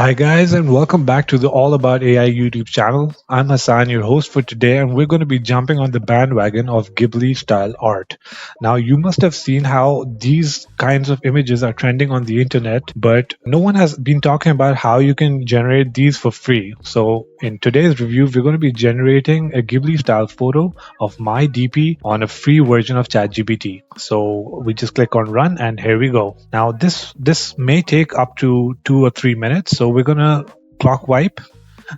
Hi, guys, and welcome back to the All About AI YouTube channel. I'm Hassan, your host for today, and we're going to be jumping on the bandwagon of Ghibli style art. Now, you must have seen how these kinds of images are trending on the internet, but no one has been talking about how you can generate these for free. So, in today's review, we're going to be generating a Ghibli style photo of my DP on a free version of ChatGPT. So, we just click on run, and here we go. Now, this may take up to 2 or 3 minutes. So we're gonna clock wipe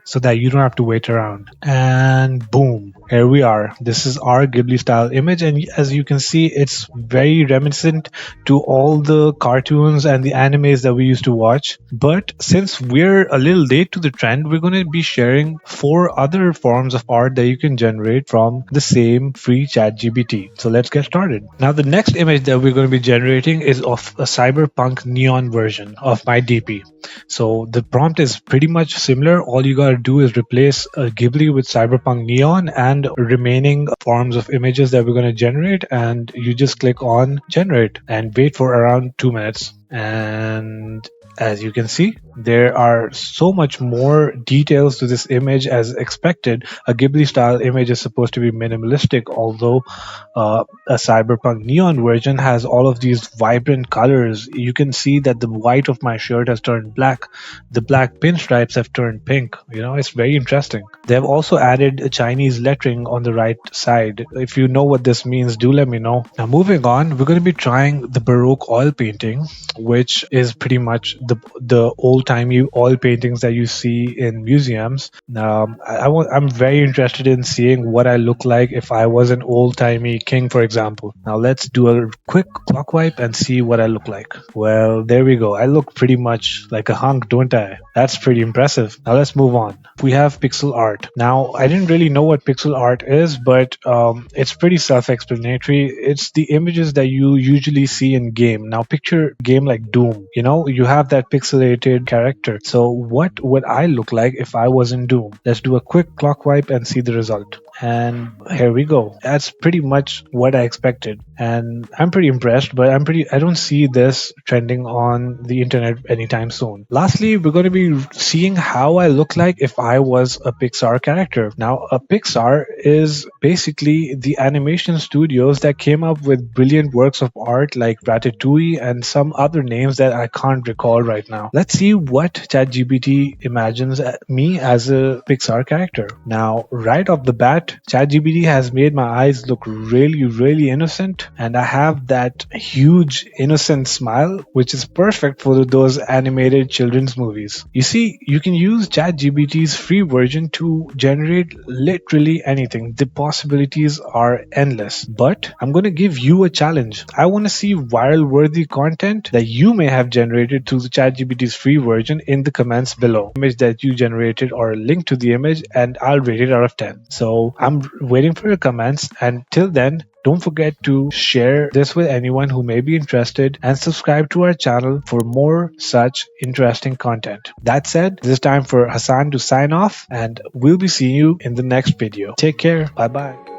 so that you don't have to wait around. And boom, here we are. This is our Ghibli style image, and as you can see, it's very reminiscent to all the cartoons and the animes that we used to watch. But since we're a little late to the trend, we're going to be sharing 4 other forms of art that you can generate from the same free ChatGPT. So let's get started. Now, the next image that we're going to be generating is of a Cyberpunk Neon version of my DP. So the prompt is pretty much similar. All you gotta do is replace Ghibli with Cyberpunk Neon and remaining forms of images that we're gonna generate, and you just click on generate and wait for around 2 minutes. And as you can see, there are so much more details to this image as expected. A Ghibli style image is supposed to be minimalistic, although a Cyberpunk Neon version has all of these vibrant colors. You can see that the white of my shirt has turned black. The black pinstripes have turned pink. It's very interesting. They have also added a Chinese lettering on the right side. If you know what this means, do let me know. Now, moving on, we're going to be trying the Baroque oil painting, which is pretty much the old-timey oil paintings that you see in museums. I'm very interested in seeing what I look like if I was an old-timey king, for example. Now let's do a quick clock wipe and see what I look like. Well, there we go. I look pretty much like a hunk, don't I? That's pretty impressive. Now let's move on. We have pixel art. Now, I didn't really know what pixel art is, but it's pretty self-explanatory. It's the images that you usually see in game. Now, picture a game like Doom. You have that pixelated character. So what would I look like if I was in Doom? Let's do a quick clock wipe and see the result. And here we go. That's pretty much what I expected. And I'm pretty impressed, but I don't see this trending on the internet anytime soon. Lastly, we're going to be seeing how I look like if I was a Pixar character. Now, a Pixar is basically the animation studios that came up with brilliant works of art like Ratatouille and some other names that I can't recall right now. Let's see what ChatGPT imagines me as a Pixar character. Now, right off the bat, ChatGPT has made my eyes look really, really innocent, and I have that huge innocent smile, which is perfect for those animated children's movies. You see, you can use ChatGPT's free version to generate literally anything. The possibilities are endless. But I'm going to give you a challenge. I want to see viral-worthy content that you may have generated through the ChatGPT's free version in the comments below. Image that you generated or a link to the image, and I'll rate it out of 10. So I'm waiting for your comments, and till then, don't forget to share this with anyone who may be interested and subscribe to our channel for more such interesting content. That said, this is time for Hassan to sign off, and we'll be seeing you in the next video. Take care. Bye bye.